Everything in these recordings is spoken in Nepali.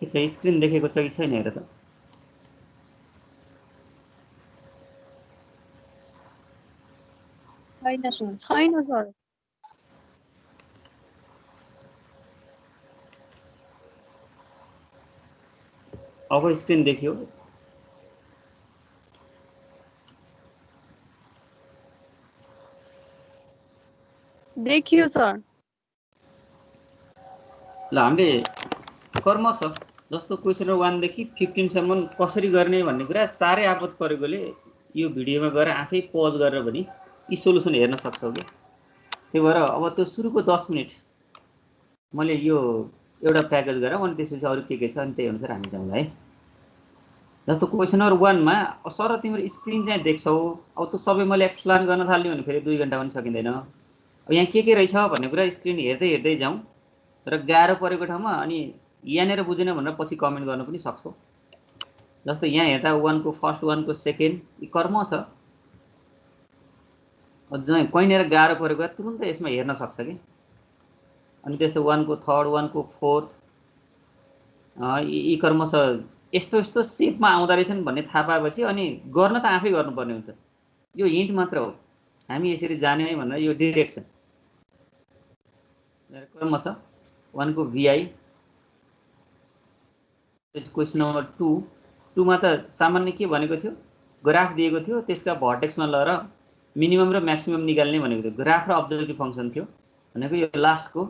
के छ स्क्रिन देखेको छ कि छैन हेर त। छैन सर। अब स्क्रिन देखियो। देखियो सर। ल हामीले कर्मश जस्तो क्वेसन नम्बर 1 देखि 15 सम्म कसरी गर्ने भन्ने कुरा साह्रै आपत परेकोले यो भिडियोमा गएर आफै पज गरेर पनि यी सोलुसन हेर्न सक्छौ के। त्यही भएर अब त्यो सुरुको 10 मिनेट मैले यो एउटा प्याकेज गरेर अनि त्यसपछि अरु के छ अनि त्यही अनुसार हामी जाउँला है। जस्तो क्वेसन नम्बर 1 मा सर तिम्रो स्क्रिन चाहिँ देख्छौ, अब त्यो सबै मैले एक्सप्लेन गर्न थाल्ने भने फेरि 2 घण्टा पनि सकिँदैन। अब यहाँ के रहेछ भन्ने कुरा स्क्रिन हेर्दै हेर्दै जाउँ र गाह्रो परेको ठाउँमा अनि यहाँनिर बुझेन भनेर पछि कमेन्ट गर्न पनि सक्छौ। जस्तो यहाँ हेर्दा 1 को फर्स्ट 1 को सेकेन्ड यी कर्म छ। अझै कहीँनिर गाह्रो परेको तुरुन्त यसमा हेर्न सक्छ कि। अनि त्यस्तो 1 को थर्ड 1 को फोर्थ यी कर्म छ यस्तो यस्तो सेपमा आउँदा रहेछन् भन्ने थाहा पाएपछि अनि गर्न त आफै गर्नुपर्ने हुन्छ। यो हिन्ट मात्र हो, हामी यसरी जाने है भनेर यो डिरेक्सन कर्म छ 1 को VI। क्वेसन नम्बर 2 मा त सामान्य के भनेको थियो, ग्राफ दिएको थियो त्यसका भर्टेक्समा लगेर मिनिमम र म्याक्सिमम निकाल्ने भनेको थियो। ग्राफ र अब्जर्भेटिभ फंक्सन थियो भनेको यो लास्टको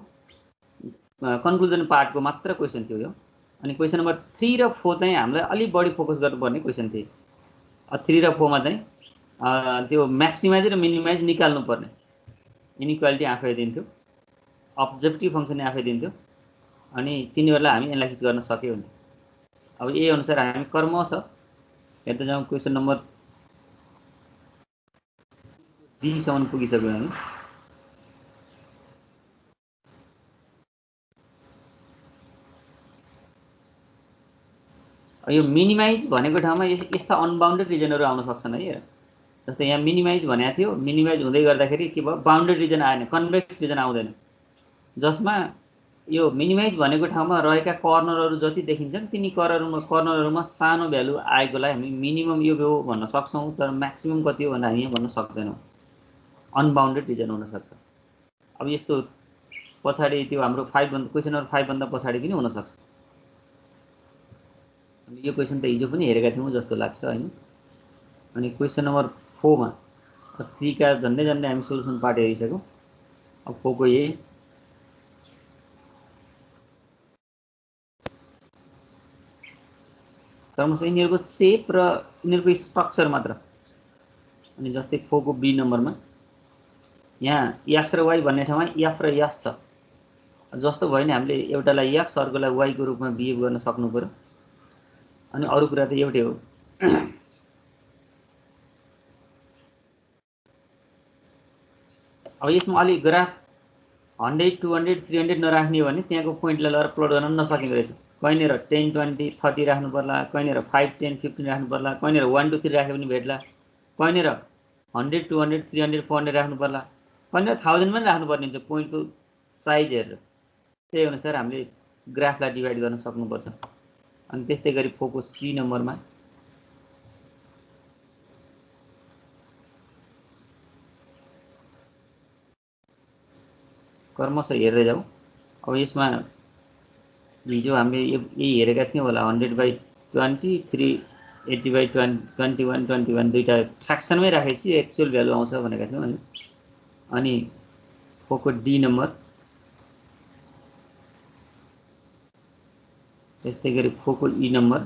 कन्क्लुजन पार्टको मात्र क्वेसन थियो यो। अनि क्वेसन नम्बर 3 र 4 चाहिँ हामीलाई अलि बढी फोकस गर्नुपर्ने क्वेसन थिए। 3 र 4 मा चाहिँ त्यो म्याक्सिमाइज र मिनिमाइज निकाल्नु पर्ने इनइक्वालिटी आफै दिन्थ्यो, अब्जर्भेटिभ फंक्सन आफै दिन्थ्यो अनि तिनीहरुलाई हामी एनालाइसिस गर्न सक्यौ नि। अब यही अनुसार हामी कर्म छ हेर्दै जाउँ। क्वेसन नम्बर D सम्म पुगिसक्यौं हामी। यो मिनिमाइज भनेको ठाउँमा यस्ता अनबाउन्डेड रिजनहरु आउन सक्छन् है। जस्तै यहाँ मिनिमाइज भनेको थियो, मिनिमाइज हुँदै गर्दाखेरि के भयो बाउन्डेड रिजन आएन, कन्भेक्स रिजन आउँदैन, जसमा यो मिनिमाइज भनेको ठाउँमा रहेका कर्नरहरु जति देखिन्छन् तिनी कर्नरहरुमा सानो भ्यालु आएकोलाई हामी मिनिमम यो हो भन्न सक्छौं, तर म्याक्सिमम कति हो भनेर हामी भन्न सक्दैनौं। अनबाउन्डेड रिजन हुन सक्छ। अब यस्तो पछाडी त्यो हाम्रो 5 भन्दा क्वेसन नम्बर 5 भन्दा पछाडी पनि हुन सक्छ। अनि यो क्वेसन त हिजो पनि हेरेका थियौं जस्तो लाग्छ हैन। अनि क्वेसन नम्बर 4 मा 3 का झन्डै हामी सोलुसन पार्ट हेरिसक्यौं। अब 4 को ए क्रमशः यिनीहरुको सेप र यिनीहरुको स्ट्रक्चर मात्र। अनि जस्तै 4 को बी नम्बरमा यहाँ x र y भन्ने ठाउँमा f र s छ। जस्तो भयो नि हामीले एउटालाई x अर्कोलाई y को रूपमा बिहेभ गर्न सक्नु पर्यो। अनि अरु कुरा त एउटै हो। अब यसमा अलि ग्राफ 100 200 300 नराख्ने हो भने त्यहाँको पोइन्टलाई लगेर प्लट गर्न नसकिँदो रहेछ। कहीँनिर 10 20 30 राख्नु पर्ला, कहीँनिर 5 10 15 राख्नु पर्ला, कहीँनिर 1 2 3 राखे पनि भेट्ला, कहीँनिर 100 200 300 400 राख्नु पर्ला, कहीँनिर 1000 पनि राख्नु पर्ने हुन्छ पोइन्टको साइज हेरेर। त्यही अनुसार हामीले ग्राफलाई डिभाइड गर्न सक्नुपर्छ। अनि त्यस्तै गरी 4 को सी नम्बरमा कर्मशः हेर्दै जाऊ। अब यसमा हिजो हामीले यही हेरेका थियौं होला 100/20 380/21 21 दुईटा फ्र्याक्सनमै राखेपछि एक्चुअल भ्यालु आउँछ भनेका थियौं हैन। अनि 4 को डी नम्बर त्यस्तै गरी 4 को ई नम्बर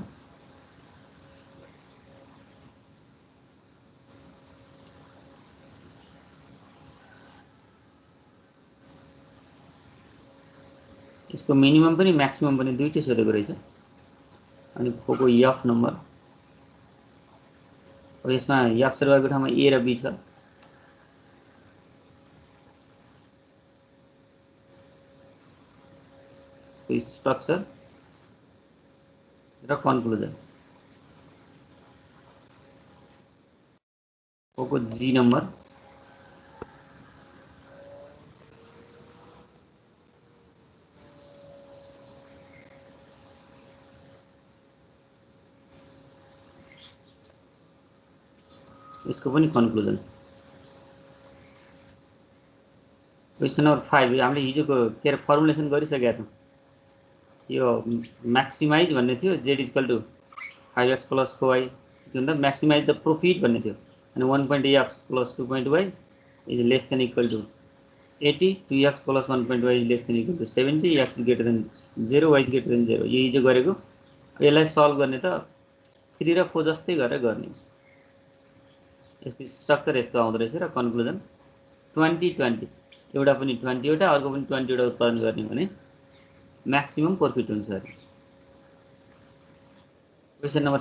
यसको मिनिमम पनि म्याक्सिमम पनि दुईटै सोधेको रहेछ। अनि 4 को एफ नम्बर अब यसमा x र y को ठाउँमा a र b छ। यसको स्ट्रक्चर र कन्क्लुजन 4 को जी नम्बर यसको पनि कन्क्लुजन। क्वेसन नम्बर 5 हामीले हिजोको के फर्मुलेसन गरिसकेका थियौँ। यो म्याक्सिमाइज भन्ने थियो z = 5x + 4y भन्दा म्याक्सिमाइज द प्रॉफिट भन्ने थियो। अनि 1.x + 2.y is less than equal to 80, 2x + 1.y is less than equal to 70, x > 0, y > 0। यो हिजो गरेको। यसलाई सल्भ गर्ने त 3 र 4 जस्तै गरेर गर्ने। यसको स्ट्रक्चर यस्तो आउँदो रहेछ र कन्क्लुजन 20 एउटा पनि 20 वटा अर्को पनि 20 वटा उत्पादन गर्ने भने म्याक्सिमम प्रॉफिट हुन्छ अरे। क्वेसन नम्बर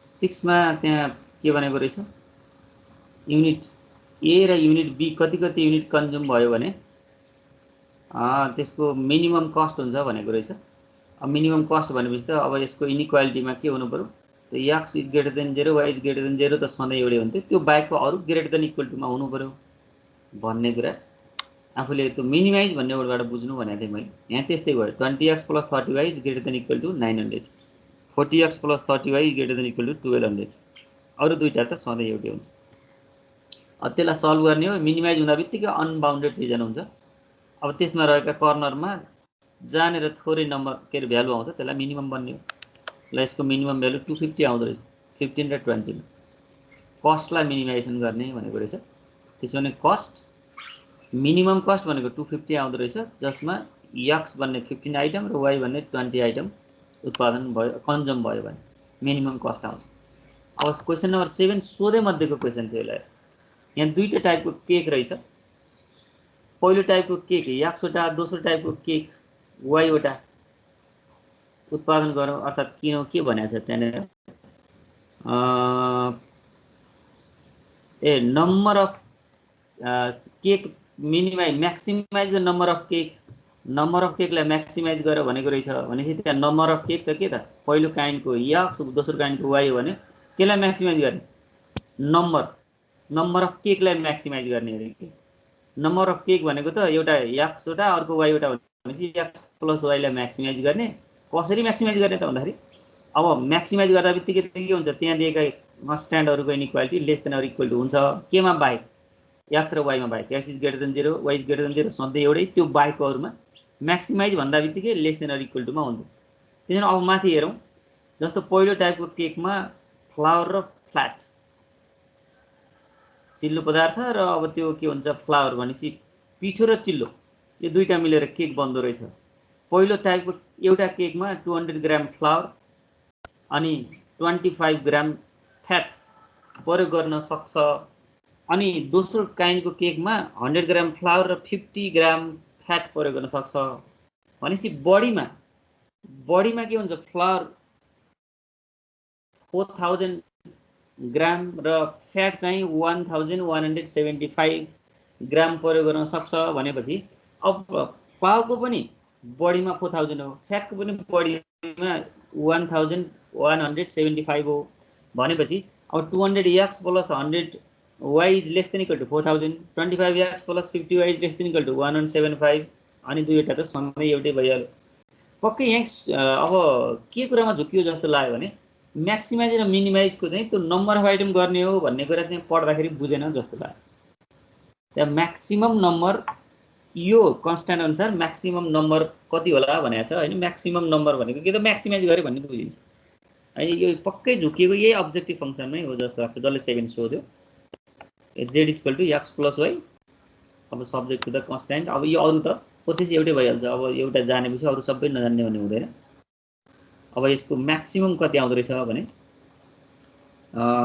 6 मा त्यहाँ के भनेको रहेछ, युनिट ए र युनिट बी कति युनिट कन्ज्युम भयो भने त्यसको मिनिमम कस्ट हुन्छ भनेको रहेछ। अब मिनिमम कस्ट भनेपछि त अब यसको इनइक्वालिटीमा के हुनु पर्यो, त x > 0, y > 0 त सधैँ एउटै हुन्थ्यो, त्यो बाहेकको अरू > टुमा हुनु पर्यो भन्ने कुरा आफूले त्यो मिनिमाइज भन्ने वर्डबाट बुझ्नु भनेको थिएँ मैले। यहाँ त्यस्तै भयो, 20x + 30y > 900, 40x + 30y > 1200। अरू दुईटा त सधैँ एउटै हुन्छ। अब त्यसलाई सल्भ गर्ने हो, मिनिमाइज हुँदा बित्तिकै अनबाउन्डेड रिजन हुन्छ। अब त्यसमा रहेका कर्नरमा जहाँनिर थोरै नम्बर के अरे भ्यालु आउँछ त्यसलाई मिनिमम बन्ने हो। ल यसको मिनिमम भ्यालु 250 आउँदो रहेछ 15 र 20 मा। कस्टलाई मिनिमाइजेसन गर्ने भनेको रहेछ। त्यसो भने कस्ट मिनिमम कस्ट भनेको 250 आउँदो रहेछ, जसमा x भन्ने 15 आइटम र y भन्ने 20 आइटम उत्पादन भयो, कन्ज्युम भयो भने मिनिमम कस्ट आउँछ। अब क्वेसन नम्बर 7 सोधे मध्येको क्वेसन थियो। यसलाई यहाँ दुईटा टाइपको केक रहेछ। पहिलो टाइपको केक x वटा, दोस्रो टाइपको केक y वटा उत्पादन गरौँ, अर्थात् किन के भनेको छ त्यहाँनिर number of cake minimize maximize the number of केकलाई म्याक्सिमाइज गर भनेको रहेछ। भनेपछि त्यहाँ नम्बर अफ केक त के त पहिलो काइन्डको x दोस्रो काइन्डको y हो भने त्यसलाई म्याक्सिमाइज गर्ने, नम्बर अफ केकलाई म्याक्सिमाइज गर्ने अरे के। नम्बर अफ केक भनेको त एउटा x वटा अर्को y वटा भनेपछि x + y लाई म्याक्सिमाइज गर्ने। कसरी म्याक्सिमाइज गर्ने त भन्दाखेरि अब म्याक्सिमाइज गर्दा बित्तिकै के हुन्छ, त्यहाँ दिएका कन्स्ट्यान्टहरूको inequality less than or equal to हुन्छ केमा बाहेक, x र y मा बाहेक। x > 0, y > 0 सधैँ एउटै, त्यो बाहेकको अरूमा म्याक्सिमाइज भन्दा बित्तिकै लेस देन अर इक्वल टुमा हुन्छ। त्यसैले अब माथि हेरौँ, जस्तो पहिलो टाइपको केकमा फ्लावर र फ्ल्याट चिल्लो पदार्थ र अब त्यो के हुन्छ फ्लावर भनेपछि पिठो र चिल्लो यो दुईटा मिलेर केक बन्दो रहेछ। पहिलो टाइपको एउटा केकमा 200 ग्राम फ्लावर अनि 25 ग्राम फ्याट प्रयोग गर्न सक्छ। अनि दोस्रो काइन्डको केकमा 100 ग्राम फ्लावर र 50 ग्राम फ्याट प्रयोग गर्न सक्छ। भनेपछि बढीमा के हुन्छ, फ्लावर 4000 ग्राम र फ्याट चाहिँ 1175 ग्राम प्रयोग गर्न सक्छ भनेपछि अब फ्लावरको पनि बढीमा 4000 हो, फ्याटको पनि बढीमा 1175 हो भनेपछि अब 200x + 100y is less than equal to 4000, 25x + 50y is less than equal to 1175 अनि दुईवटा त सधैँ एउटै भइहाल्यो। पक्कै यहाँ अब के कुरामा झुकियो जस्तो लाग्यो भने म्याक्सिमाइज र मिनिमाइजको चाहिँ त्यो नम्बर अफ आइटम गर्ने हो भन्ने कुरा चाहिँ पढ्दाखेरि बुझेन जस्तो लाग्यो। त्यहाँ म्याक्सिमम नम्बर यो कन्स्ट्यान्ट अनुसार म्याक्सिमम नम्बर कति होला भनेको छ हैन। म्याक्सिमम नम्बर भनेको के त म्याक्सिमाइज गरे भन्ने बुझिन्छ हैन। यो पक्कै झुकिएको यही अब्जेक्टिभ फंक्सनमै हो जस्तो लाग्छ, जसले 7 सोध्यो। z = x + y, अब सब्जेक्ट टु द कन्स्ट्यान्ट। अब यो अरु त प्रोसेस एउटै भइहाल्छ। अब एउटा जानेपछि अरु सबै नजान्ने भन्ने हुँदैन। अब यसको म्याक्सिमम कति आउँदो रहेछ भने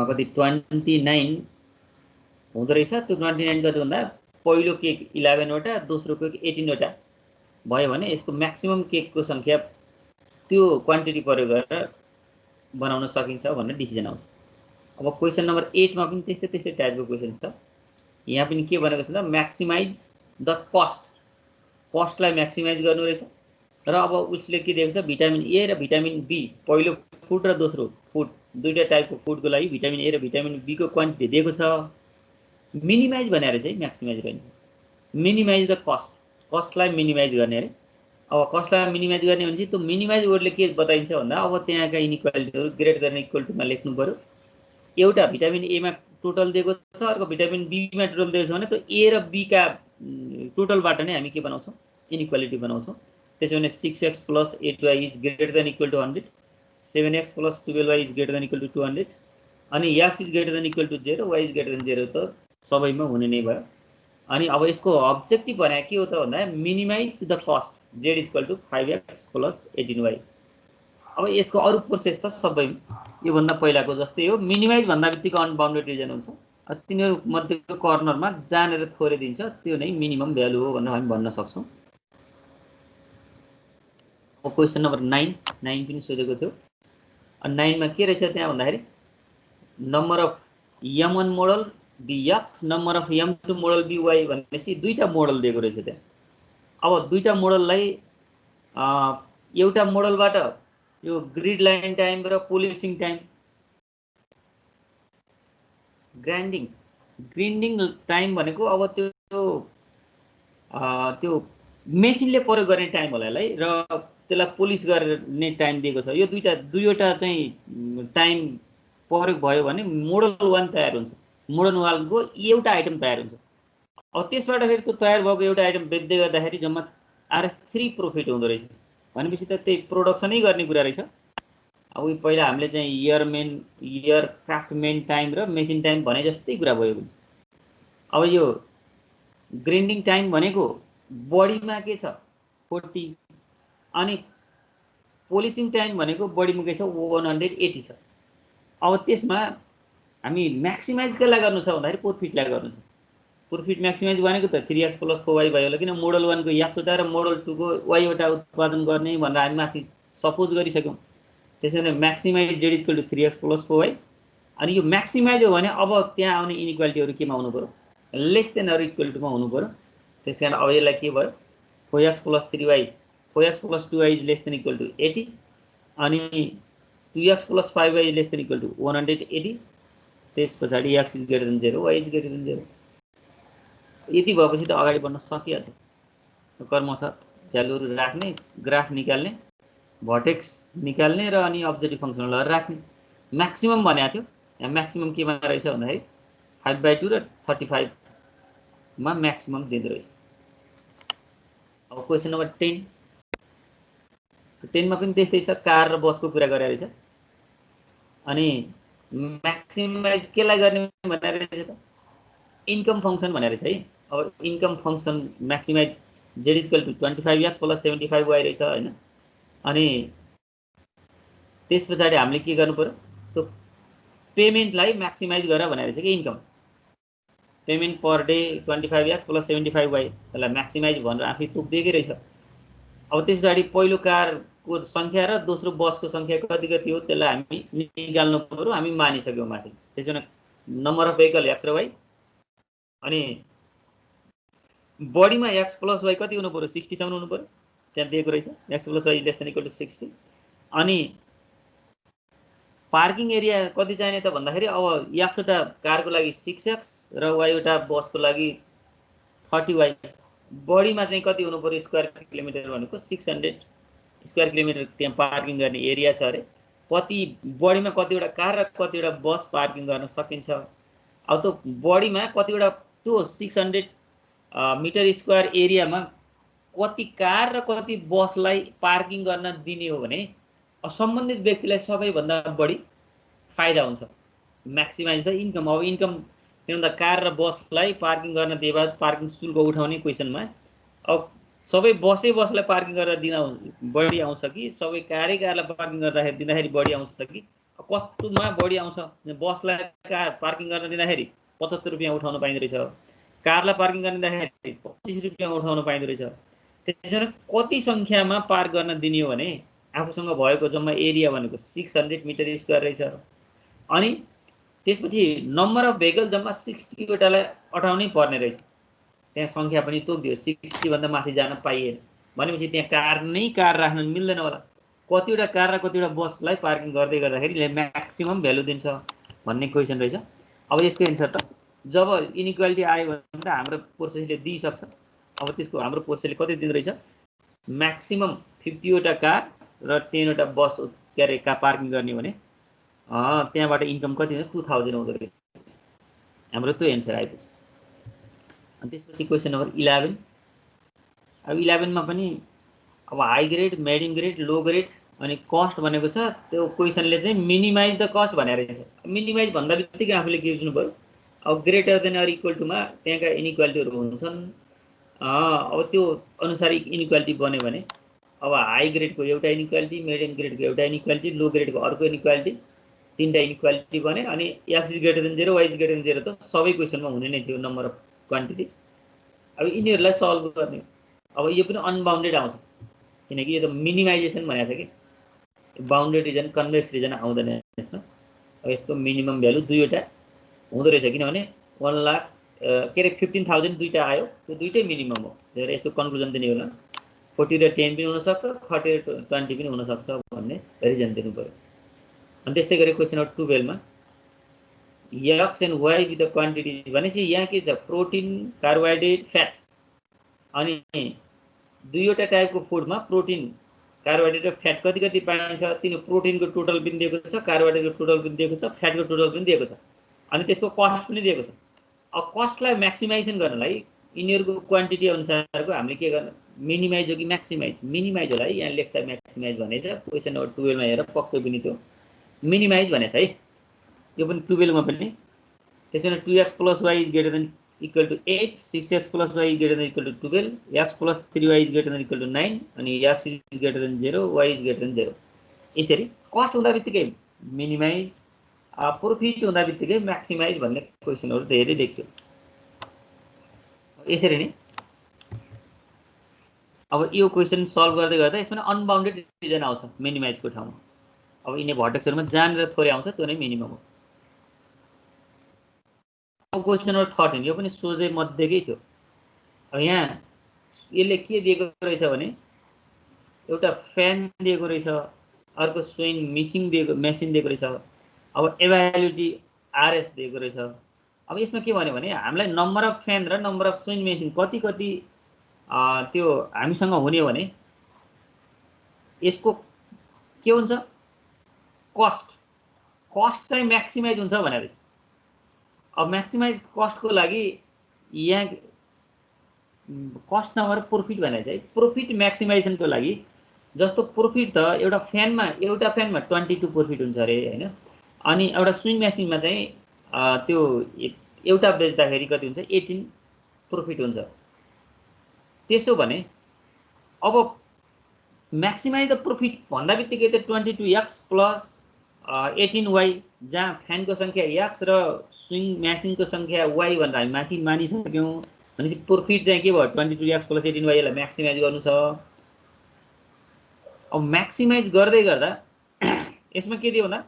कति 29 हुँदो रहेछ। त्यो 29 कति भन्दा पहिलो केक 11 वटा दोस्रो केक 18 वटा भयो भने यसको म्याक्सिमम केकको संख्या त्यो क्वान्टिटी प्रयोग गरेर बनाउन सकिन्छ भन्ने डिसिजन आउँछ। अब क्वेसन नम्बर 8 मा पनि त्यस्तै टाइपको क्वेसन छ। यहाँ पनि के भनेको छ त म्याक्सिमाइज द कस्टलाई म्याक्सिमाइज गर्नु रहेछ। र अब उसले के दिएको छ, भिटामिन ए र भिटामिन बी पहिलो फुड र दोस्रो फुड दुईटा टाइपको फुडको लागि भिटामिन ए र भिटामिन बी को क्वान्टिटी दिएको छ। मिनिमाइज भनेर चाहिँ म्याक्सिमाइज गरिन्छ। मिनिमाइज द कस्टलाई मिनिमाइज गर्ने अरे। अब कस्टलाई मिनिमाइज गर्ने भनेपछि त्यो मिनिमाइज वर्डले के बताइन्छ भन्दा अब त्यहाँका इनइक्वालिटीहरू ग्रेड गर्ने इक्वल टुमा लेख्नु पर्यो। एउटा भिटामिन ए मा टोटल दिएको छ, अर्को भिटामिन बी मा टोटल दिएको छ भने त्यो ए र बी का टोटलबाट नै हामी के बनाउँछौँ, इनइक्वालिटी बनाउँछौँ। त्यसो भने 6x + 8y is greater than equal to 100, 7x + 12y is greater than equal to 200 अनि x is greater than equal to 0, y is greater than 0 त सबैमा हुने नै भयो। अनि अब यसको अब्जेक्टिभ भने के हो त भन्दा minimize the cost z is equal to 5x + 18y। अब यसको अरु प्रोसेस त सबै योभन्दा पहिलाको जस्तै हो। मिनिमाइज भन्दा बित्तिकै अनबाउन्डेड रिजन हुन्छ, तिनीहरू मध्येको कर्नरमा जानेर थोरै दिन्छ, त्यो नै मिनिमम भ्यालु हो भनेर हामी भन्न सक्छौँ। अब क्वेसन नम्बर 9 पनि सोधेको थियो। 9 मा के रहेछ त्यहाँ भन्दाखेरि number of m1 model bx, number of m2 model by भनेपछि दुईटा मोडल दिएको रहेछ त्यहाँ। अब दुईटा मोडललाई एउटा मोडलबाट यो ग्रिड लाइन टाइम र पोलिसिङ टाइम, ग्राइन्डिङ टाइम भनेको अब त्यो मेसिनले प्रयोग गर्ने टाइम होला यसलाई, र त्यसलाई पोलिस गर्ने टाइम दिएको छ। यो दुईवटा चाहिँ टाइम प्रयोग भयो भने मोडल 1 तयार हुन्छ। मोडल 1 को एउटा आइटम तयार हुन्छ। अब त्यसबाट फेरि त्यो तयार भएको एउटा आइटम बेच्दै गर्दाखेरि जम्मा RS3 प्रॉफिट हुँदो रहेछ। भनेपछि त त्यही प्रोडक्सनै गर्ने कुरा रहेछ। अब पहिला हामीले चाहिँ इयर क्राफ्टमेन टाइम र मेसिन टाइम भने जस्तै कुरा भयो। अब यो ग्राइन्डिङ टाइम भनेको बडीमा के छ 40 अनि पोलिसिङ टाइम भनेको बडीमा के छ 180 छ। अब त्यसमा हामी म्याक्सिमाइज केलाई गर्नु छ भन्दाखेरि प्रॉफिटलाई गर्नु छ। प्रॉफिट म्याक्सिमाइज भनेको त 3x + 4y भयो होला, किन मोडल 1 को x वटा र मोडल 2 को y वटा उत्पादन गर्ने भनेर हामी माथि सपोज गरिसक्यौँ। त्यसैले maximise z equal to 3x + 4y। अनि यो म्याक्सिमाइज हो भने अब त्यहाँ आउने इनइक्वालिटीहरू केमा हुनु पर्यो, लेस देन अर इक्वल टुमा हुनु पर्यो। त्यसकारण अब यसलाई के भयो 4x + 3y, 4x + 2y is less than equal to 80 अनि 2x + 5y is less than equal to 180। त्यस पछाडि x is greater than 0, y is greater than 0। यति भएपछि त अगाडि बढ्न सकिहाल्छ। कर्मशः भ्यालुहरू राख्ने, ग्राफ निकाल्ने, भर्टेक्स निकाल्ने र अनि अब्जेक्टिभ फङ्सनल राख्ने। म्याक्सिमम भनेको थियो, यहाँ म्याक्सिमम केमा रहेछ भन्दाखेरि 5/2 र 35 मा म्याक्सिमम दिँदो रहेछ। अब क्वेसन नम्बर 10 मा पनि त्यस्तै छ, कार र बसको कुरा गरेर रहेछ। अनि म्याक्सिमाइज केलाई गर्ने भनेर रहेछ त इन्कम फङ्सन भनेर रहेछ है। अब income function maximize z equal to 25x + 75y रहेछ हैन। अनि त्यस पछाडि हामीले के गर्नु पर्यो, त्यो पेमेन्टलाई म्याक्सिमाइज गर भनेर रहेछ कि income payment per day 25x + 75y, त्यसलाई म्याक्सिमाइज भनेर आफै तोकिदिएकै रहेछ। अब त्यस पछाडि पहिलो कारको संख्या र दोस्रो बसको संख्या कति कति हो त्यसलाई हामी निकाल्नु पर्यो। हामी मानिसक्यौँ माथि। त्यसैले नम्बर अफ भेहिकल x र y अनि बडीमा x + y कति हुनु पर्यो 60 सम्म हुनु पर्यो, त्यहाँ दिएको रहेछ x + y less than equal to 60। अनि पार्किङ एरिया कति चाहिने त भन्दाखेरि अब x वटा कारको लागि 6x र y वटा बसको लागि 30y। बडीमा चाहिँ कति हुनु पर्यो स्क्वायर किलोमिटर भनेको 600 स्क्वायर किलोमिटर त्यहाँ पार्किङ गर्ने एरिया छ अरे। कति बडीमा कतिवटा कार र कतिवटा बस पार्किङ गर्न सकिन्छ। अब त्यो बडीमा कतिवटा त्यो 600 मिटर स्क्वायर एरियामा कति कार र कति बसलाई पार्किङ गर्न दिने हो भने सम्बन्धित व्यक्तिलाई सबैभन्दा बढी फाइदा हुन्छ। Maximise the income. अब इन्कम किनभने कार र बसलाई पार्किङ गर्न दिए बाद पार्किङ शुल्क उठाउने क्वेसनमा अब सबै बसलाई पार्किङ गरेर दिँदा बढी आउँछ कि सबै कारलाई पार्किङ गर्दाखेरि दिँदाखेरि बढी आउँछ कि कस्तोमा बढी आउँछ। बसलाई कार पार्किङ गर्न दिँदाखेरि 75 रुपियाँ उठाउन पाइँदो रहेछ, कारलाई पार्किङ गर्न दिँदाखेरि 25 रुपियाँ उठाउन पाइँदो रहेछ। त्यसैले कति सङ्ख्यामा पार्क गर्न दिने हो भने आफूसँग भएको जम्मा एरिया भनेको 600 मिटर स्क्वायर रहेछ। अनि त्यसपछि नम्बर अफ भेहिकल जम्मा 60 वटालाई अटाउनै पर्ने रहेछ। त्यहाँ सङ्ख्या पनि तोकिदियो, 60 भन्दा माथि जान पाइएन भनेपछि त्यहाँ कार राख्न मिल्दैन होला। कतिवटा कार र कतिवटा बसलाई पार्किङ गर्दै गर्दाखेरि म्याक्सिमम भ्यालु दिन्छ भन्ने क्वेसन रहेछ। अब यसको एन्सर त जब इनइक्वालिटी आयो भने त हाम्रो प्रोसेसले दिइसक्छ। अब त्यसको हाम्रो प्रोसेसले कति दिँदो रहेछ, म्याक्सिमम 50 वटा कार र 10 वटा बस के अरे पार्किङ गर्ने भने त्यहाँबाट इन्कम कति हुन्छ 2000 आउँदो रहेछ हाम्रो त्यो एन्सर आइपुग्छ अनि त्यसपछि क्वेसन नम्बर 11 अब 11 मा पनि अब high grade medium grade low grade अनि कस्ट भनेको छ त्यो क्वेसनले चाहिँ मिनिमाइज द कस्ट भनेर रहेछ मिनिमाइज भन्दा बित्तिकै आफूले के बुझ्नु पर्यो अब ग्रेटर देन अर इक्वल टुमा त्यहाँका इनइक्वालिटीहरू हुन्छन् अब त्यो अनुसार इनइक्वालिटी बन्यो भने अब हाई ग्रेडको एउटा इनइक्वालिटी मिडियम ग्रेडको एउटा इनइक्वालिटी लो ग्रेडको अर्को इनइक्वालिटी तीनटा इनइक्वालिटी बने अनि x is greater than 0 y is greater than 0 त सबै क्वेसनमा हुने नै थियो नम्बर अफ क्वान्टिटी अब यिनीहरूलाई सल्भ गर्ने अब यो पनि अनबाउन्डेड आउँछ किनकि यो त मिनिमाइजेसन भनेको छ कि बाउन्डेड रिजन कन्भेक्स रिजन आउँदैन यसमा अब यसको मिनिमम भ्यालु दुईवटा हुँदो रहेछ किनभने 1 लाख के अरे 15,000 दुईटा आयो त्यो दुईटै मिनिमम हो त्यसैले यसको कन्क्लुजन दिने होला 40 र 10 पनि हुनसक्छ 30 र 20 पनि हुनसक्छ भन्ने रिजन दिनु पर्यो अनि त्यस्तै गरी क्वेसन नम्बर 12 मा x and y with the quantity भनेपछि यहाँ के छ प्रोटिन कार्बोहाइड्रेट फ्याट अनि दुईवटा टाइपको फुडमा प्रोटिन कार्बोहाइड्रेट र फ्याट कति कति पाइन्छ तिनी प्रोटिनको टोटल पनि दिएको छ कार्बोहाइड्रेटको टोटल पनि दिएको छ फ्याटको टोटल पनि दिएको छ अनि त्यसको कस्ट पनि दिएको छ अब कस्टलाई म्याक्सिमाइजेसन गर्नलाई यिनीहरूको क्वान्टिटी अनुसारको हामीले के गर्नु मिनिमाइज हो कि म्याक्सिमाइज मिनिमाइज होला है यहाँ लेख्दा म्याक्सिमाइज भनेछ क्वेसन नम्बर 12 मा हेर पक्कै पनि त्यो मिनिमाइज भनेछ है यो पनि 12 मा पनि त्यसैले 2x + y is greater than equal to 8 6x + y is greater than equal to 12 x + 3y is greater than equal to 9 अनि x is greater than 0 y is greater than 0 यसरी कस्ट हुँदा बित्तिकै मिनिमाइज प्रोफिट हुँदा बित्तिकै म्याक्सिमाइज भन्ने क्वेसनहरु धेरै देखियो यसरी नै अब यो क्वेसन सल्भ गर्दै गर्दा यसमा अनबाउन्डेड रिजन आउँछ मिनिमाइजको ठाउँमा अब यिनी भर्टेक्सहरुमा जहाँनेर थोरै आउँछ त्यो नै मिनिमम हो अब क्वेसन नम्बर 13 यो पनि सोझै मध्येकै थियो अब यहाँ यसले के दिएको रहेछ भने एउटा फ्यान दिएको रहेछ अर्को स्विङ मेसिन दिएको रहेछ अब एभाइलिटी आरएस दिएको रहेछ अब यसमा के भन्यो भने हामीलाई नम्बर अफ फ्यान र नम्बर अफ स्विङ मेसिन कति कति त्यो हामीसँग हुने भने यसको के हुन्छ कस्ट चाहिँ म्याक्सिमाइज हुन्छ भनेर अब म्याक्सिमाइज कस्टको लागि यहाँ कस्ट नभएर प्रॉफिट भनेर चाहिँ प्रॉफिट म्याक्सिमाइजेसनको लागि जस्तो प्रॉफिट त एउटा फ्यानमा 22 प्रॉफिट हुन्छ अरे हैन अनि एउटा स्विङ मेसिनमा चाहिँ त्यो एउटा बेच्दाखेरि कति हुन्छ 18 प्रॉफिट हुन्छ त्यसो भने अब म्याक्सिमाइज द प्रॉफिट भन्दा बित्तिकै त 22x + 18y जहाँ फ्यानको संख्या x र स्विङ मेसिनको संख्या y भनेर हामी माथि मानिसक्यौं भनेपछि प्रॉफिट चाहिँ के भयो 22x + 18y लाई म्याक्सिमाइज गर्नु छ अब म्याक्सिमाइज गर्दै गर्दा यसमा के दियो भन्दा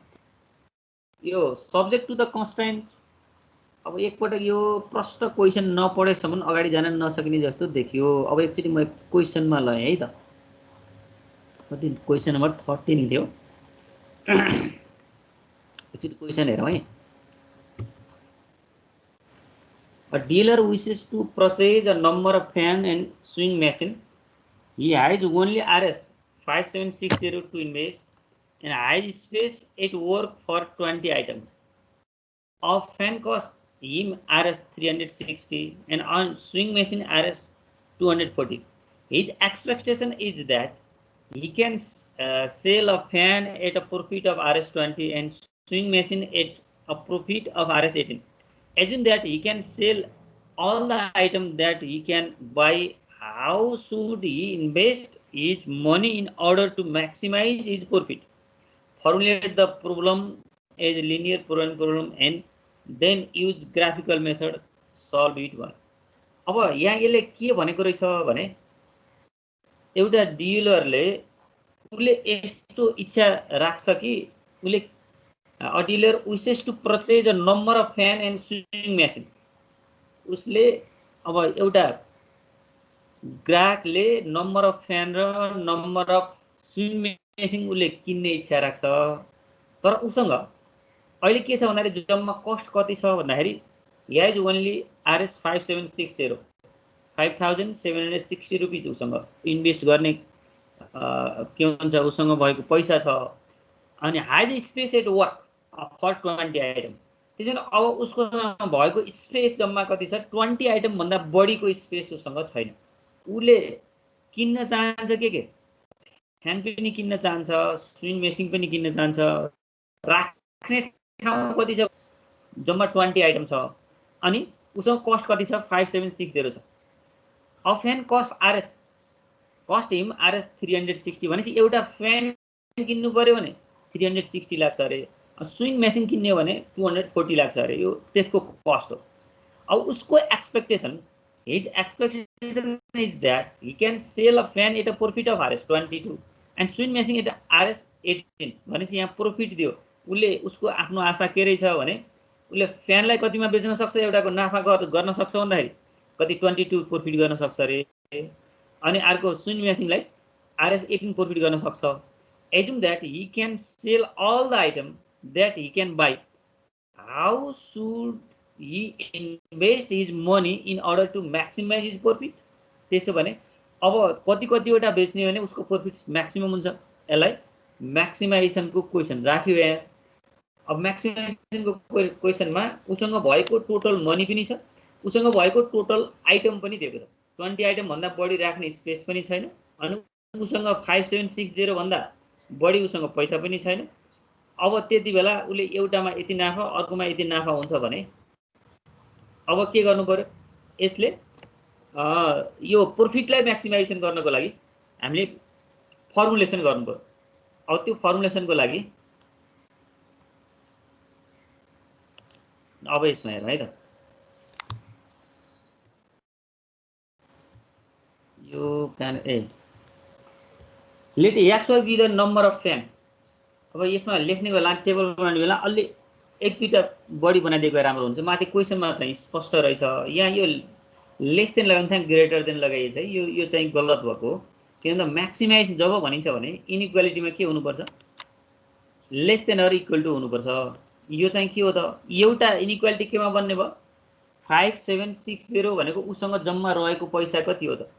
यो सब्जेक्ट टु द कन्स्ट्रेन्ट अब एकपटक यो प्रश्न क्वेशन नपढेसम्म अगाडि जान नसकिने जस्तो देखियो अब एकचोटी म क्वेशनमा लएँ है त कति क्वेशन नम्बर 13 थियो एकचोटी क्वेशन हेरौँ है A dealer wishes to purchase a number of fan and swing machine. He has only Rs 5760 to invest and has space at work for 20 items. Of fan cost him Rs 360 and on swing machine Rs 240. His expectation is that he can sell a fan at a profit of Rs 20 and swing machine at a profit of Rs 18. Assume that he can sell all the items that he can buy. How should he invest his money in order to maximize his profit? Formulate the problem as a linear problem and then use graphical method solve it one. अब यहाँ यसले के भनेको रहेछ भने एउटा डिलरले उले यस्तो इच्छा राख्छ कि उले a dealer wishes to purchase a number of fan and swing machine. उसले अब एउटा ग्राहकले नम्बर अफ फ्यान र नम्बर अफ स्विङ मेसिन उले किन्ने इच्छा राख्छ तर उसँग अहिले के छ भन्दाखेरि जम्मा कस्ट कति छ भन्दाखेरि याज ओन्ली Rs 5760 5760 रुपैयाँ उसँग इन्भेस्ट गर्ने के हुन्छ उसँग भएको पैसा छ अनि has space at work for 20 item. त्यसैले अब उसको भएको स्पेस जम्मा कति छ, 20 आइटम भन्दा बढीको स्पेस उसँग छैन। उसले किन्न चाहन्छ के फ्यान पनि किन्न चाहन्छ, स्विङ मेसिन पनि किन्न चाहन्छ, राख्ने ठाउँ कति छ, जम्मा 20 आइटम छ, अनि उसँग कस्ट कति छ, 5760 छ। अब फ्यान कस्ट आरएस, कस्ट हिम आरएस 360 भनेपछि एउटा फ्यान किन्नु पर्यो भने 360 लाग्छ अरे, स्विङ मेसिन किन्ने हो भने 240 लाग्छ अरे, यो त्यसको कस्ट हो। अब उसको expectation, his expectation is that he can sell a fan at a profit of RS 22 and swing machine at RS 18 भनेपछि यहाँ प्रॉफिट दियो उसले। उसको आफ्नो आशा के रहेछ भने उसले फ्यानलाई कतिमा बेच्न सक्छ, एउटाको नाफा गर्न सक्छ भन्दाखेरि कति 22 प्रॉफिट गर्न सक्छ अरे, अनि अर्को स्विङ मेसिनलाई RS 18 प्रॉफिट गर्न सक्छ। assume that he can sell all the item that he can buy. How should he invest his money in order to maximize his profit? त्यसो भने अब कतिवटा बेच्ने भने उसको प्रॉफिट म्याक्सिमम हुन्छ। यसलाई म्याक्सिमाइजेसनको क्वेशन राख्यो यहाँ। अब म्याक्सिमाइजेसनको क्वेशनमा उसँग भएको टोटल मनी पनि छ, उसँग भएको टोटल आइटम पनि दिएको छ। 20 आइटम भन्दा बढी राख्ने स्पेस पनि छैन, अनि उसँग 5760 भन्दा बढी उसँग पैसा पनि छैन। अब त्यति बेला उसले एउटामा यति नाफा अर्कोमा यति नाफा हुन्छ भने अब के गर्नु पर्यो, यसले यो प्रॉफिटलाई म्याक्सिमाइजेसन गर्नको लागि हामीले फर्मुलेसन गर्नु पर्यो। अब त्यो फर्मुलेसनको लागि अब यसमा हेरौँ है त, यो let x y be the number of fan. अब यसमा लेख्ने बेला टेबल बनाउने बेला अलि एक दुईटा बढी बनाइदिएको राम्रो हुन्छ। माथि क्वेसनमा चाहिँ स्पष्ट रहेछ, यहाँ यो लेस देन लगाउनु थियो, ग्रेटर देन लगाइएछ है, यो चाहिँ गलत भएको हो। किन भन्दा म्याक्सिमाइज जब भनिन्छ भने इनइक्वालिटीमा के हुनुपर्छ, less than or equal to हुनुपर्छ। यो चाहिँ के हो त, एउटा इनइक्वालिटी केमा बन्ने भयो, 5760 भनेको उसँग जम्मा रहेको पैसा कति हो त,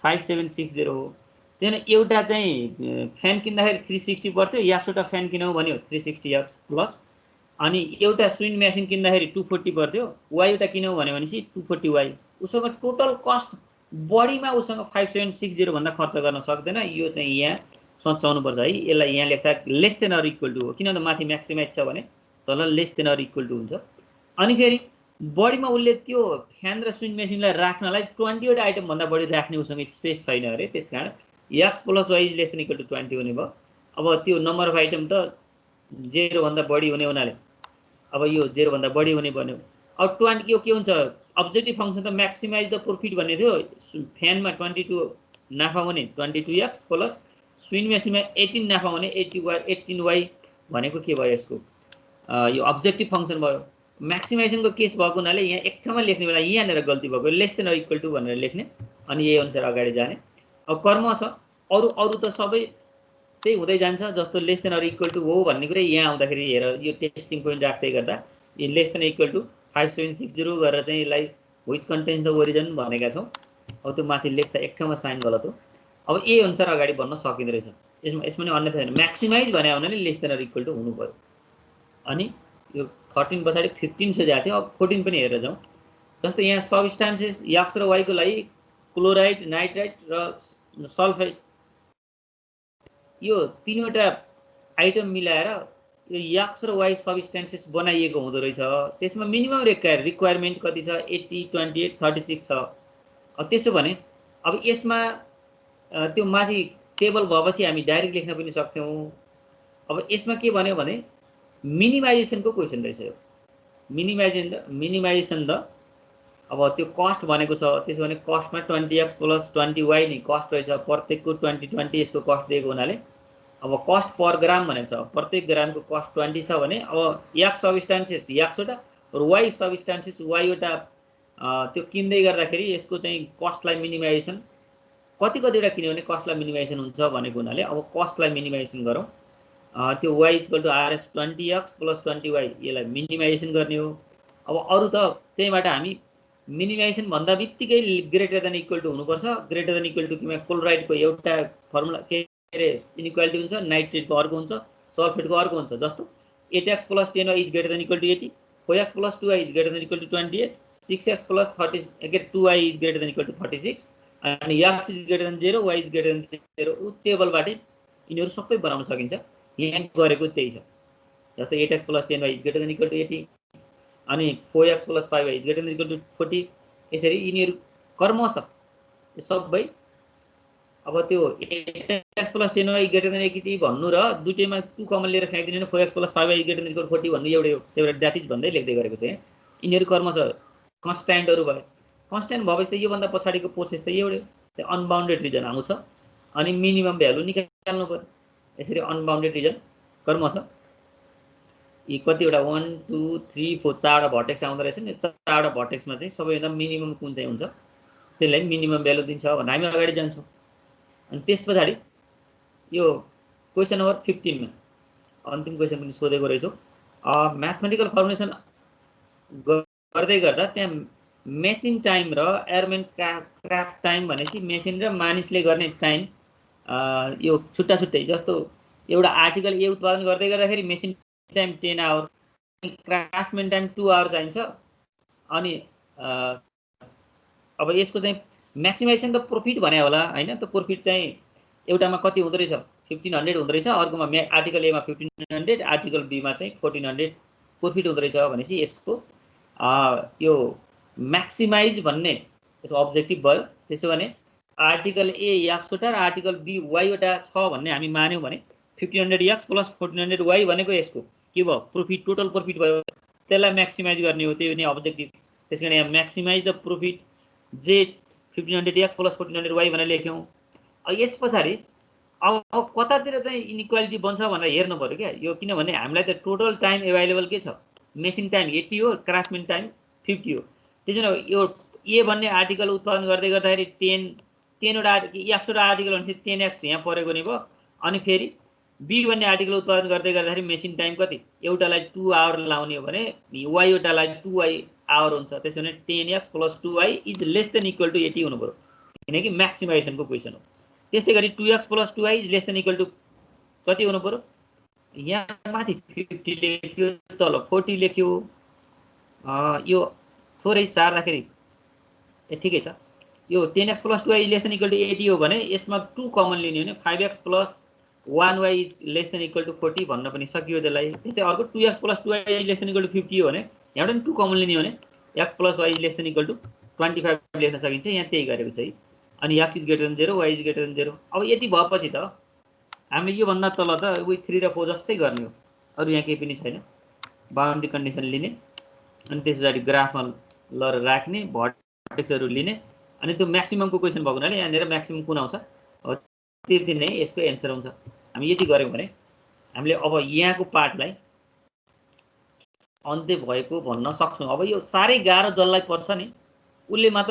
5760 हो। त्यहाँदेखि एउटा चाहिँ फ्यान किन्दाखेरि 360 पर्थ्यो, याक्सवटा फ्यान किनौँ भन्यो 360x प्लस, अनि एउटा स्विङ मेसिन किन्दाखेरि 240 पर्थ्यो, वाइवटा किनौँ भन्यो भनेपछि 240y। उसँग टोटल कस्ट बढीमा उसँग 5760 भन्दा खर्च गर्न सक्दैन। यो चाहिँ यहाँ सच्याउनुपर्छ है। यसलाई यहाँ लेख्दा less than or equal to हो, किनभने माथि म्याक्सिमाइज छ भने तल less than or equal to हुन्छ। अनि फेरि बढीमा उसले त्यो फ्यान र स्विङ मेसिनलाई राख्नलाई 20 वटा आइटम भन्दा बढी राख्ने उसँग स्पेस छैन अरे, त्यसकारण x plus y is less than equal to 20 हुने भयो। अब त्यो नम्बर अफ आइटम त 0 भन्दा बढी हुने हुनाले अब यो 0 भन्दा बढी हुने भन्यो। अब 20 यो के हुन्छ, अब्जेक्टिभ फंक्सन त म्याक्सिमाइज द प्रॉफिट भन्ने थियो। फ्यानमा 22 नाफा हुने 22x प्लस स्विङ मेसिनमा 18 नाफा हुने 18y भनेको के भयो, यसको यो अब्जेक्टिभ फंक्सन भयो। म्याक्सिमाइजेसनको केस भएको हुनाले यहाँ एक ठाउँमा लेख्ने बेला यहाँनिर गल्ती भएको, less than or equal to भनेर लेख्ने, अनि यही अनुसार अगाडि जाने। अब कर्म छ, अरु त सबै त्यही हुँदै जान्छ। जस्तो less than or equal to हो भन्ने कुरा यहाँ आउँदाखेरि हेर, यो टेस्टिङ पोइन्ट राख्दै गर्दा यो लेस देन इक्वल टु 5760 गरेर चाहिँ यसलाई व्हिच कन्टेन्स द ओरिजिन भनेका छौँ। अब त्यो माथि लेख्दा एक ठाउँमा साइन गलत हो। अब यही अनुसार अगाडि बढ्न सकिँदो रहेछ। यसमा नि अन्यथा छैन, म्याक्सिमाइज भने हुनाले less than or equal to हुनु पर्यो। अनि यो 13 पछाडि 15 से जाएको थियो। अब 14 पनि हेरेर जाउँ। जस्तो यहाँ सबस्टान्सेस एक्स र वाईको लागि क्लोराइड, नाइट्राइट र सल्फाइड, यो तीनवटा आइटम मिलाएर यो एक्स र वाई सबस्टान्सेस बनाइएको हुँदो रहेछ। त्यसमा मिनिमम रिक्वायरमेन्ट कति छ, 80, 28, 36 छ। अब त्यसो भने अब यसमा त्यो माथि टेबल भएपछि हामी डाइरेक्ट लेख्न पनि सक्थ्यौँ। अब यसमा के भन्यो भने मिनिमाइजेसनको क्वेसन रहेछ यो। मिनिमाइजेसन द, अब त्यो कस्ट भनेको छ, त्यसो भने कस्टमा 20x प्लस 20y नि कस्ट रहेछ। प्रत्येकको 20 यसको कस्ट दिएको हुनाले अब कस्ट पर ग्राम भनेको छ, प्रत्येक ग्रामको कस्ट 20 छ भने अब x सबस्टान्सेस xवटा र y सबस्टान्सेस yवटा त्यो किन्दै गर्दाखेरि यसको चाहिँ कस्टलाई मिनिमाइजेसन कतिवटा किन्यो भने कस्टलाई मिनिमाइजेसन हुन्छ भनेको हुनाले अब कस्टलाई मिनिमाइजेसन गरौँ। त्यो y equal to RS 20x प्लस 20y, यसलाई मिनिमाइजेसन गर्ने हो। अब अरू त त्यहीबाट हामी मिनिमाइजेसन भन्दा बित्तिकै ग्रेटर देन इक्वल टु हुनुपर्छ। ग्रेटर देन इक्वल टु किमा क्लोराइडको एउटा फर्मुला के अरे इनइक्वालिटी हुन्छ, नाइट्रेटको अर्को हुन्छ, सल्फेटको अर्को हुन्छ। जस्तो 8x plus 10y is greater than equal to 80, 4x plus 2y is greater than equal to 28, 6x plus 30 again 2y is greater than equal to 36 and x is greater than 0, y is greater than 0 उ टेबलबाटै यिनीहरु सबै बनाउन सकिन्छ। यहाँ गरेको त्यही छ। जस्तै 8x plus 10y is greater than equal to 80 अनि 4x plus 5y is greater than equal to 40 यसरी यिनीहरु कर्म छ। यो सबै अब त्यो 8x plus 10y greater than 80 भन्नु र दुईटैमा 2 कमन लिएर फ्याक्दिनु 4x plus 5y greater than equal to 40 भन्नु एउटै हो। त्यही भएर द्याट इज भन्दै लेख्दै गरेको छ। यिनीहरु कर्म छ कन्स्ट्यान्टहरु भयो। कन्स्ट्यान्ट भएपछि त यो भन्दा पछाडीको प्रोसेस त एउटै हो। त्यो अनबाउन्डेड रिजन आउँछ अनि मिनिमम भ्यालु निकाल्नु पर्यो। यसरी अनबाउन्डेड रिजन कर्म छ। यी कतिवटा 1 2 3 4 चारवटा भर्टेक्स आउँदै रहेछ नि। चारवटा भर्टेक्समा चाहिँ सबैभन्दा मिनिमम कुन चाहिँ हुन्छ त्यसलाई मिनिमम भ्यालु दिन्छ भने हामी अगाडि जान्छौँ। अनि त्यसपछि यो क्वेशन नम्बर 15 मा अन्तिम क्वेशन पनि सोधेको रहेछ। म्याथमेटिकल फर्मुलेसन गर्दै गर्दा त्यहाँ मेसिन टाइम र एयरम्यान क्राफ्ट टाइम भनेपछि मेसिन र मानिसले गर्ने टाइम यो छुट्टा छुट्टै। जस्तो एउटा आर्टिकल ए उत्पादन गर्दै गर्दाखेरि machine time 10 hour, craftsman time 2 hour चाहिन्छ। अनि अब यसको चाहिँ म्याक्सिमाइजेसन त प्रॉफिट भने होला हैन। त प्रॉफिट चाहिँ एउटामा कति हुँदै रहेछ 1500 हुँदै रहेछ, अर्कोमा आर्टिकल ए मा 1500, आर्टिकल बी मा चाहिँ 1400 प्रॉफिट हुँदै रहेछ भनेपछि यसको यो म्याक्सिमाइज भन्ने यसको अब्जेक्टिभ भयो। त्यसो भने आर्टिकल ए x वटा र आर्टिकल बी y वटा छ भन्ने हामी मान्यौ भने 1500x plus 1400y भनेको यसको के भयो प्रॉफिट, टोटल प्रॉफिट भयो। त्यसलाई म्याक्सिमाइज गर्ने हो, त्यो नै अब्जेक्टिभ। त्यसकारण यहाँ म्याक्सिमाइज द प्रॉफिट जे 1500x plus 1400y भनेर लेख्यौं। अब यस पछाडी अब कतातिर चाहिँ इनइक्वालिटी बन्छ भनेर हेर्नु पर्यो क्या यो। किनभने हामीलाई त टोटल टाइम अवेलेबल के छ, मेसिन टाइम 80 हो, क्राफ्टम्यान टाइम 50 हो। त्यसैले यो ए भन्ने आर्टिकल उत्पादन गर्दै गर्दाखेरि 10 वटा x वटा आर्टिकल भनेपछि 10x यहाँ परेको नि भयो। अनि फेरि बी भन्ने आर्टिकल उत्पादन गर्दै गर्दाखेरि मेसिन टाइम कति, एउटालाई 2 आवर लाउने हो भने y वटालाई 2y आवर हुन्छ। त्यसैले 10x plus 2y is less than equal to 80 हुनु पर्यो, किनकि म्याक्सिमाइजेसनको क्वेशन हो। त्यस्तै गरी 2x plus 2y is less than equal to कति हुनु पर्यो, यहाँ माथि 50 लेख्यो, तल 40 लेख्यो। यो थोरै सार्दाखेरि ठिकै छ। यो 10x plus 2y is less than equal to 80 हो भने यसमा 2 कमन लिने हो भने 5x plus 1y is less than equal to 40 भन्न पनि सकियो त्यसलाई। त्यस्तै अर्को 2x plus 2y is less than equal to 50 हो भने यहाँबाट पनि 2 कमन लिने हो भने x plus y is less than equal to 25 लेख्न सकिन्छ। यहाँ त्यही गरेको छ है। अनि x is greater than 0, y is greater than 0। अब यति भएपछि त हामीले यो भन्दा तल त उही 3 र 4 जस्तै गर्ने हो, अरु यहाँ केही पनि छैन। बाउन्ड्री कन्डिसन लिने अनि त्यसपछि ग्राफमा लर राख्ने, भर्टेक्सहरु लिने अनि त्यो म्याक्सिममको क्वेशन भएको हुनाले यहाँनेर म्याक्सिमम कुन आउँछ त्यति नै यसको एन्सर हुन्छ। हामी यति गर्यौं भने हामीले अब यहाँको पार्टलाई अन्त्य भएको भन्न सक्छौं। अब यो सारै गाह्रो जसलाई पर्छ नि उसले मात्र